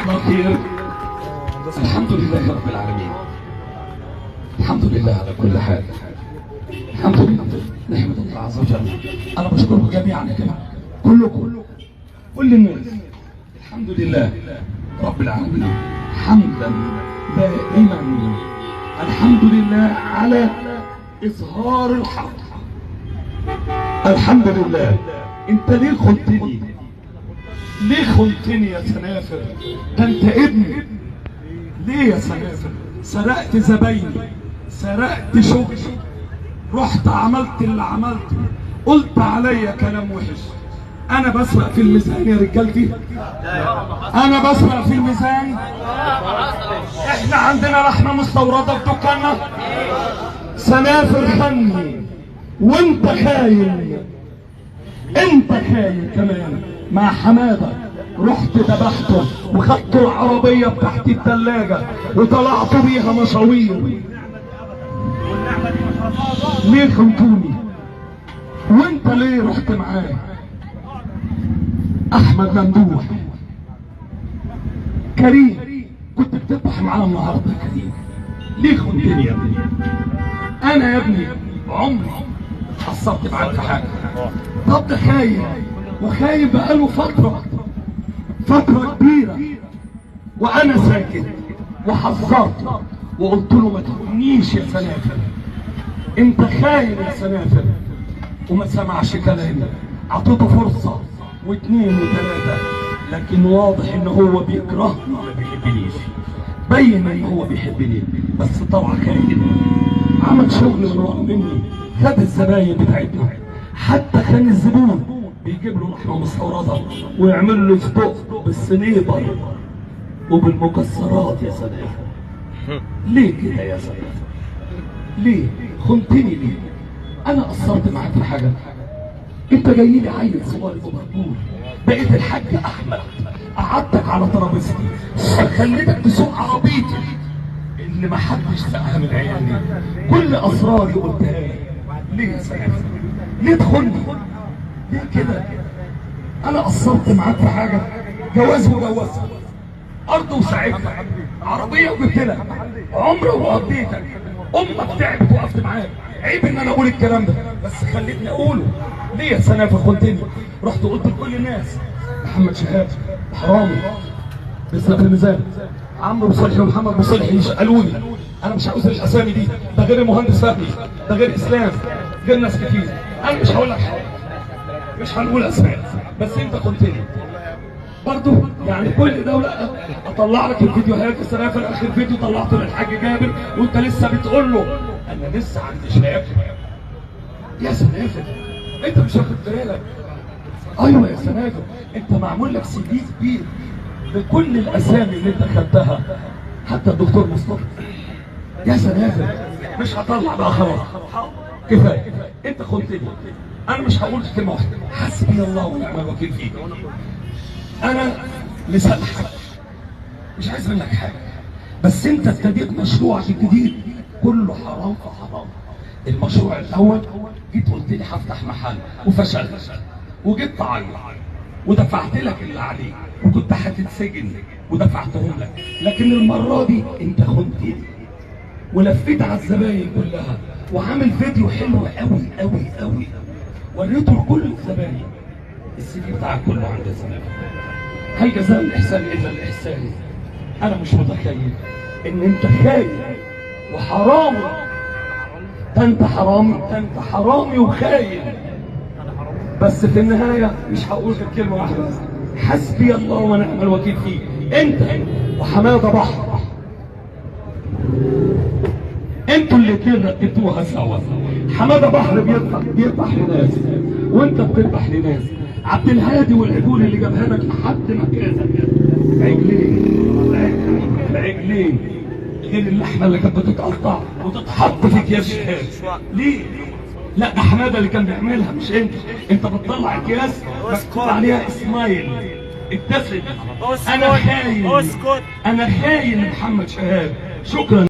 الله خير. الحمد لله رب العالمين، الحمد لله على كل حال، الحمد لله، نحمد الله عز وجل. انا بشكركم جميعا يا جماعه، كلكم، كل الناس، الحمد لله رب العالمين، حمدا دائما، الحمد لله على اظهار الحق. الحمد لله. انت ليه خنتني؟ ليه خنتني يا سنافر؟ ده انت ابني. ليه يا سنافر؟ سرقت زبايني، سرقت شغلي، رحت عملت اللي عملته، قلت عليا كلام وحش. انا بسرق في الميزان يا رجالتي؟ انا بسرق في الميزان؟ احنا عندنا لحمه مستورده في دكاننا. سنافر خني وانت خاين، انت خاين كمان مع حماده. رحت ذبحته وخدت العربيه بتاعت الثلاجه وطلعت بيها مشاوير. ليه خنتوني؟ وانت ليه رحت معاه؟ احمد ممدوح كريم، كنت بتذبح معاه النهارده كريم، ليه خنتني يا ابني؟ انا يا ابني عمري حصلت معاك في حاجه. طب ده خاين، وخاين بقاله فتره كبيره، وانا ساكت وحذرت وقلت له ما تخونيش يا سنافر، انت خاين يا سنافر، وما سمعش كلامي. اعطيته فرصه واثنين وثلاثه، لكن واضح ان هو بيكرهني وما بيحبنيش. بين ان هو بيحبني بس طلع خاين، عمل شغل من ورا مني، خد الزباين بتاعتنا، حتى كان الزبون بيجيب له لحمه مستورده ويعمل له صدق بالسنيبر وبالمكسرات. يا سنافر ليه كده يا سنافر؟ ليه خنتني؟ ليه؟ انا قصرت معاك في حاجه؟ انت جاي لي عيل صغير ومربوط، بقيت الحاج احمد، قعدتك على ترابيزتي، خليتك تسوق عربيتي اللي ما حدش ساقها من عيالي، كل اسراري قلتها لي. ليه يا سنافر؟ ليه تخوني؟ ليه كده؟ انا قصرت معاك في حاجه؟ جواز وجوزها، ارض وساعدتك، عربيه وجبت لك، عمر وقضيتك، امك تعبت وقفت معاك. عيب ان انا اقول الكلام ده، بس خليتني اقوله. ليه يا سنافر خنتني؟ رحت قلت لكل الناس محمد شهاب حرامي بيسرق في الميزان، عمرو بصلحي ومحمد بصلحي يسالوني. انا مش عاوز الاسامي دي، ده غير المهندس فهمي، ده غير اسلام، غير ناس كتير. انا مش هقول لك حاجه، مش هنقول اسماء، بس انت خنتني برضه. يعني كل دولة اطلع لك الفيديوهات. السنافر اخر فيديو طلعته للحاج جابر وانت لسه بتقول له انا لسه عندي شهاب. يا سنافر انت مش واخد بالك؟ ايوه يا سنافر، انت معمول لك سي دي كبير بكل الاسامي اللي انت خدتها، حتى الدكتور مصطفى. يا سنافر مش هطلع بقى، خلاص كفايه، انت خنتني. انا مش هقول كلمه واحده، حسبي الله ونعم الوكيل فيك. انا لسامحك، مش عايز منك حاجه، بس انت ابتديت مشروعك الجديد كله حرام في حرام. المشروع الاول جيت قلت لي هفتح محل وفشلت، وجبت عيط ودفعت لك اللي عليك، وكنت هتتسجن ودفعتهم لك. لكن المره دي انت خنتني ولفيت على الزباين كلها، وعامل فيديو حلو قوي قوي قوي، وريته لكل الزباين. السي في بتاعك كله عند السنافر. هل جزاء الاحسان الا الاحسان؟ انا مش متخيل ان انت خاين وحرامي. ده انت حرامي، ده انت حرامي وخاين. بس في النهايه مش هقول غير كلمه واحده، حسبي الله ونعم الوكيل فيك. انت وحماده بحر، انتوا الاثنين رتبتوها سوا. حماده بحر بيذبح لناس وانت بتذبح لناس. عبد الهادي والعجول اللي جابها لك لحد مكانك، عجلين غير اللحمه اللي كانت بتتقطع وتتحط في اكياس شهاد. ليه؟ لا، ده حماده اللي كان بيعملها مش انت. انت بتطلع اكياس مكتوب عليها اسمايل، ابتسم. انا خاين، انا خاين محمد شهاب. شكرا.